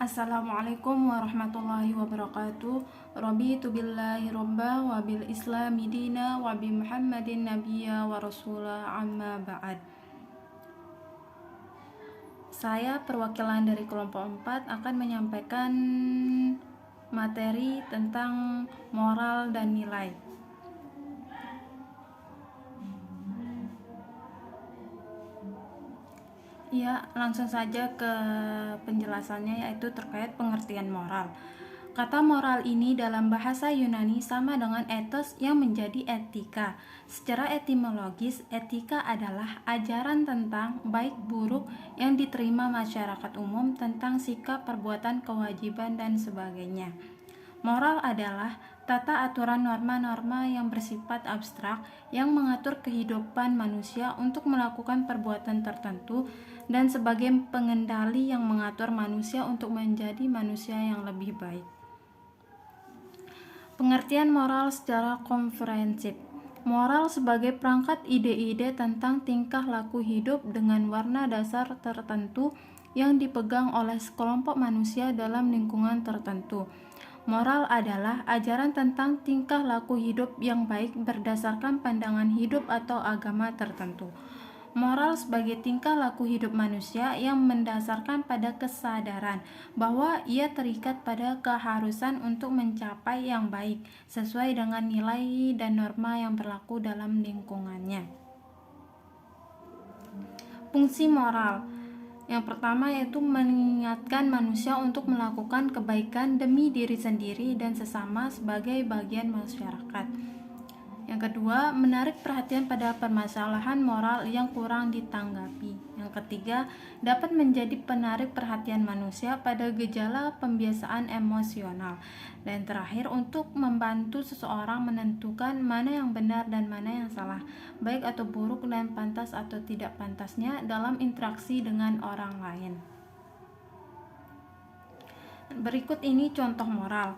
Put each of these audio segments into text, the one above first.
Assalamualaikum warahmatullahi wabarakatuh. Raditu billahi robba wa bil islami dina wa bi Muhammadin nabiyya wa rasula amma ba'd. Saya perwakilan dari kelompok 4 akan menyampaikan materi tentang moral dan nilai. Ya, langsung saja ke penjelasannya, yaitu terkait pengertian moral. Kata moral ini dalam bahasa Yunani sama dengan ethos yang menjadi etika. Secara etimologis, etika adalah ajaran tentang baik buruk yang diterima masyarakat umum tentang sikap, perbuatan, kewajiban, dan sebagainya. Moral adalah tata aturan norma-norma yang bersifat abstrak yang mengatur kehidupan manusia untuk melakukan perbuatan tertentu dan sebagai pengendali yang mengatur manusia untuk menjadi manusia yang lebih baik. Pengertian moral secara komprehensif. Moral sebagai perangkat ide-ide tentang tingkah laku hidup dengan warna dasar tertentu yang dipegang oleh sekelompok manusia dalam lingkungan tertentu. Moral adalah ajaran tentang tingkah laku hidup yang baik berdasarkan pandangan hidup atau agama tertentu. Moral sebagai tingkah laku hidup manusia yang mendasarkan pada kesadaran bahwa ia terikat pada keharusan untuk mencapai yang baik sesuai dengan nilai dan norma yang berlaku dalam lingkungannya. Fungsi moral yang pertama yaitu mengingatkan manusia untuk melakukan kebaikan demi diri sendiri dan sesama sebagai bagian masyarakat. Yang kedua, menarik perhatian pada permasalahan moral yang kurang ditanggapi. Yang ketiga, dapat menjadi penarik perhatian manusia pada gejala pembiasaan emosional. Dan terakhir, untuk membantu seseorang menentukan mana yang benar dan mana yang salah, baik atau buruk dan pantas atau tidak pantasnya dalam interaksi dengan orang lain. Berikut ini contoh moral,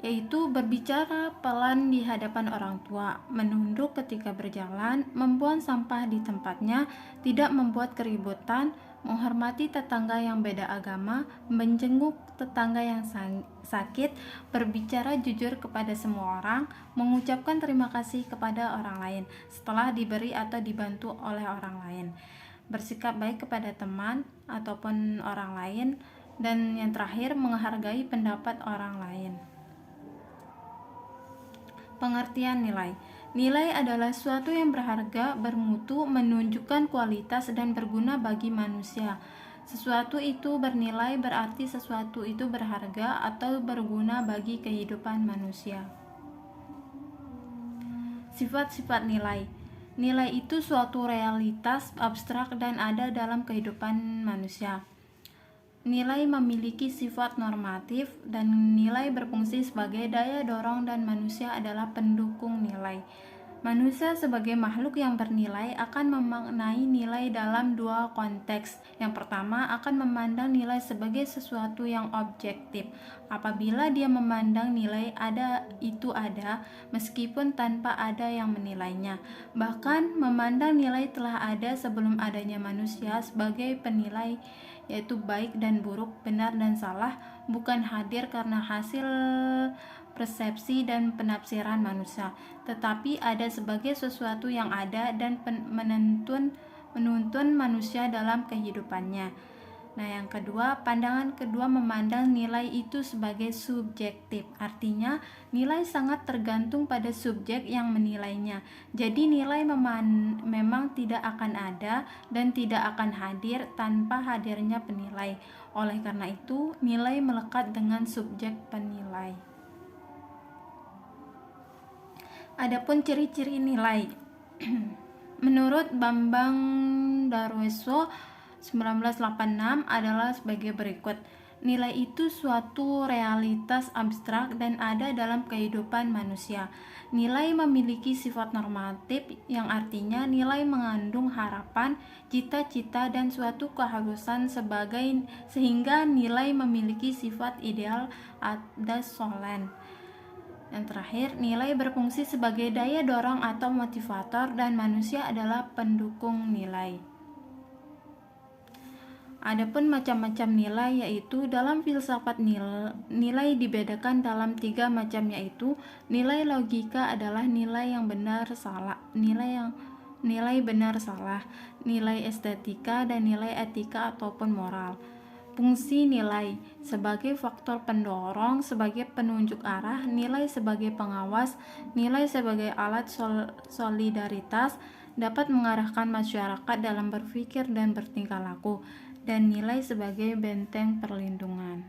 yaitu berbicara pelan di hadapan orang tua, menunduk ketika berjalan, membuang sampah di tempatnya, tidak membuat keributan, menghormati tetangga yang beda agama, menjenguk tetangga yang sakit, berbicara jujur kepada semua orang, mengucapkan terima kasih kepada orang lain setelah diberi atau dibantu oleh orang lain, bersikap baik kepada teman ataupun orang lain, dan yang terakhir menghargai pendapat orang lain. Pengertian nilai. Nilai adalah suatu yang berharga, bermutu, menunjukkan kualitas dan berguna bagi manusia. Sesuatu itu bernilai berarti sesuatu itu berharga atau berguna bagi kehidupan manusia. Sifat-sifat nilai. Nilai itu suatu realitas abstrak dan ada dalam kehidupan manusia. Nilai memiliki sifat normatif dan nilai berfungsi sebagai daya dorong dan manusia adalah pendukung nilai. Manusia sebagai makhluk yang bernilai akan memaknai nilai dalam dua konteks. Yang pertama akan memandang nilai sebagai sesuatu yang objektif. Apabila dia memandang nilai ada meskipun tanpa ada yang menilainya. Bahkan memandang nilai telah ada sebelum adanya manusia sebagai penilai, yaitu baik dan buruk, benar dan salah, bukan hadir karena hasil persepsi dan penafsiran manusia, tetapi ada sebagai sesuatu yang ada dan menuntun manusia dalam kehidupannya. Nah, yang kedua, pandangan kedua memandang nilai itu sebagai subjektif. Artinya, nilai sangat tergantung pada subjek yang menilainya. Jadi, nilai memang tidak akan ada dan tidak akan hadir tanpa hadirnya penilai. Oleh karena itu, nilai melekat dengan subjek penilai. Adapun ciri-ciri nilai. Menurut Bambang Darweso 1986 adalah sebagai berikut. Nilai itu suatu realitas abstrak dan ada dalam kehidupan manusia. Nilai memiliki sifat normatif yang artinya nilai mengandung harapan, cita-cita, dan suatu keharusan sehingga nilai memiliki sifat ideal ada solen. Yang terakhir, nilai berfungsi sebagai daya dorong atau motivator dan manusia adalah pendukung nilai. Adapun macam-macam nilai yaitu dalam filsafat nilai dibedakan dalam 3 macam, yaitu nilai logika adalah nilai benar salah, nilai estetika dan nilai etika ataupun moral. Fungsi nilai sebagai faktor pendorong, sebagai penunjuk arah, nilai sebagai pengawas, nilai sebagai alat solidaritas, dapat mengarahkan masyarakat dalam berpikir dan bertingkah laku, dan nilai sebagai benteng perlindungan.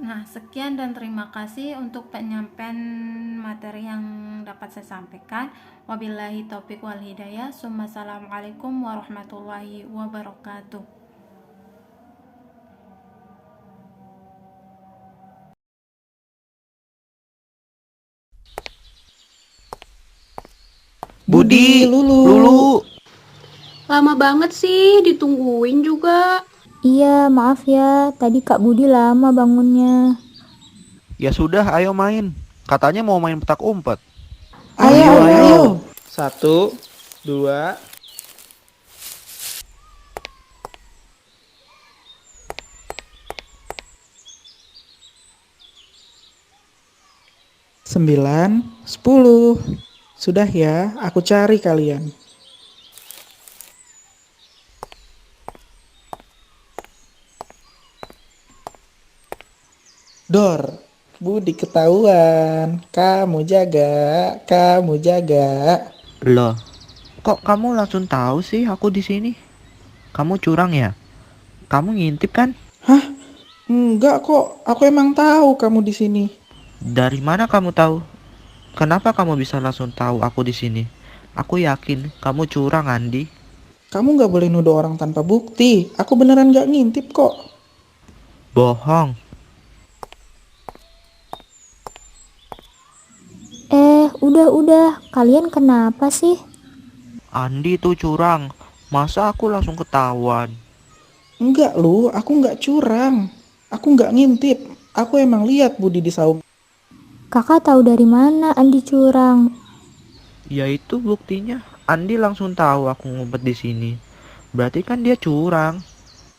Nah, sekian dan terima kasih untuk penyampaian materi yang dapat saya sampaikan. Wabillahi taufiq wal hidayah. Assalamualaikum warahmatullahi wabarakatuh. Budi, Lulu. Lama banget sih, ditungguin juga. Iya, maaf ya, tadi Kak Budi lama bangunnya. Ya sudah, ayo main. Katanya mau main petak umpet. Ayo. 1, 2, 9, 10. Sudah ya, aku cari kalian. Dor, Budi ketahuan. Kamu jaga. Loh, kok kamu langsung tahu sih aku di sini? Kamu curang ya? Kamu ngintip kan? Enggak kok, aku emang tahu kamu di sini. Dari mana kamu tahu? Kenapa kamu bisa langsung tahu aku di sini? Aku yakin kamu curang, Andi. Kamu nggak boleh nuduh orang tanpa bukti. Aku beneran nggak ngintip kok. Bohong. Udah, kalian kenapa sih? Andi tuh curang. Masa aku langsung ketahuan? Enggak lu, aku nggak curang. Aku nggak ngintip. Aku emang lihat Budi di saung. Kakak tahu dari mana Andi curang? Ya itu buktinya. Andi langsung tahu aku ngumpet di sini. Berarti kan dia curang.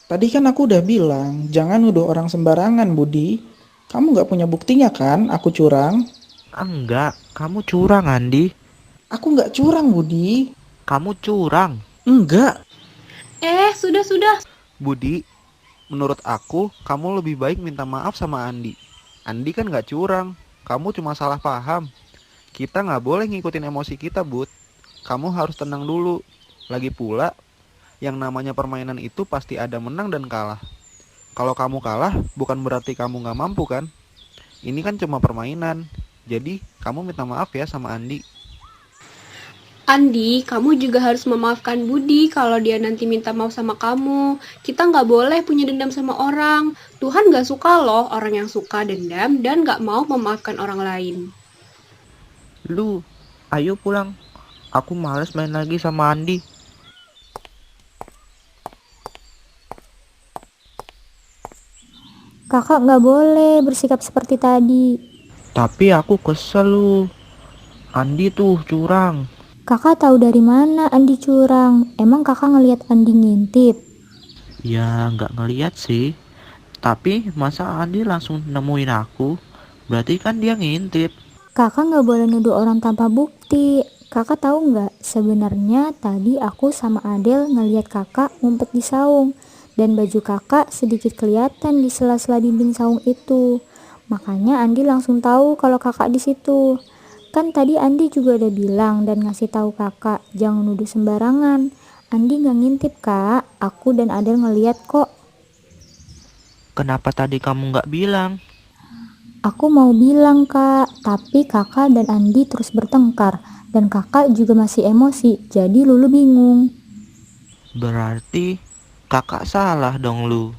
Tadi kan aku udah bilang, jangan nuduh orang sembarangan Budi. Kamu nggak punya buktinya kan, aku curang? Enggak, kamu curang, Andi. Aku nggak curang Budi. Kamu curang. Enggak. Sudah. Budi, menurut aku, kamu lebih baik minta maaf sama Andi. Andi kan gak curang, kamu cuma salah paham. Kita gak boleh ngikutin emosi kita, Bud. Kamu harus tenang dulu. Lagi pula, yang namanya permainan itu pasti ada menang dan kalah. Kalau kamu kalah, bukan berarti kamu gak mampu kan? Ini kan cuma permainan. Jadi, kamu minta maaf ya sama Andi. Andi, kamu juga harus memaafkan Budi kalau dia nanti minta maaf sama kamu. Kita nggak boleh punya dendam sama orang. Tuhan nggak suka loh orang yang suka dendam dan nggak mau memaafkan orang lain. Lu, ayo pulang. Aku males main lagi sama Andi. Kakak nggak boleh bersikap seperti tadi. Tapi aku kesel lu. Andi tuh curang. Kakak tahu dari mana Andi curang? Emang kakak ngelihat Andi ngintip? Ya nggak ngeliat sih. Tapi masa Andi langsung nemuin aku? Berarti kan dia ngintip. Kakak nggak boleh nuduh orang tanpa bukti. Kakak tahu nggak? Sebenarnya tadi aku sama Adel ngelihat kakak ngumpet di saung. Dan baju kakak sedikit kelihatan di sela-sela dinding saung itu. Makanya Andi langsung tahu kalau kakak di situ. Kan tadi Andi juga udah bilang dan ngasih tahu kakak, jangan nuduh sembarangan. Andi nggak ngintip kak, aku dan Adel ngeliat kok. Kenapa tadi kamu nggak bilang? Aku mau bilang kak, tapi kakak dan Andi terus bertengkar. Dan kakak juga masih emosi, jadi Lulu bingung. Berarti kakak salah dong lu.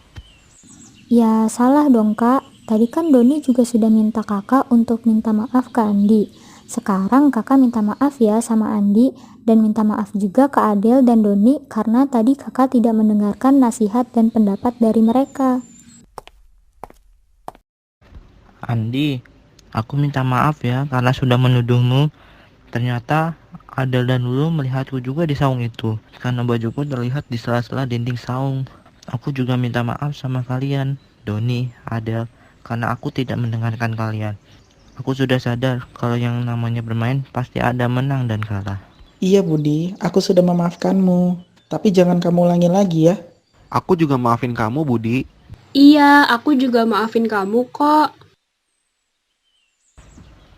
Ya salah dong kak, tadi kan Doni juga sudah minta kakak untuk minta maaf ke Andi. Sekarang kakak minta maaf ya sama Andi dan minta maaf juga ke Adel dan Doni karena tadi kakak tidak mendengarkan nasihat dan pendapat dari mereka. Andi, aku minta maaf ya karena sudah menuduhmu. Ternyata Adel dan Lulu melihatku juga di saung itu, karena bajuku terlihat di sela-sela dinding saung. Aku juga minta maaf sama kalian, Doni, Adel, karena aku tidak mendengarkan kalian. Aku sudah sadar kalau yang namanya bermain pasti ada menang dan kalah. Iya Budi, aku sudah memaafkanmu. Tapi jangan kamu ulangi lagi ya. Aku juga maafin kamu, Budi. Iya, aku juga maafin kamu kok.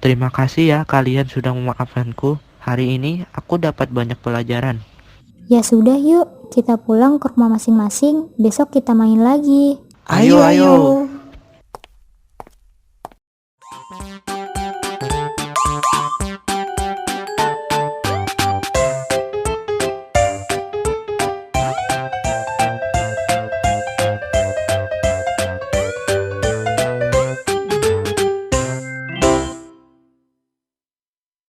Terima kasih ya kalian sudah memaafkanku. Hari ini aku dapat banyak pelajaran. Ya sudah yuk, kita pulang ke rumah masing-masing, besok kita main lagi. Ayo, Ayo.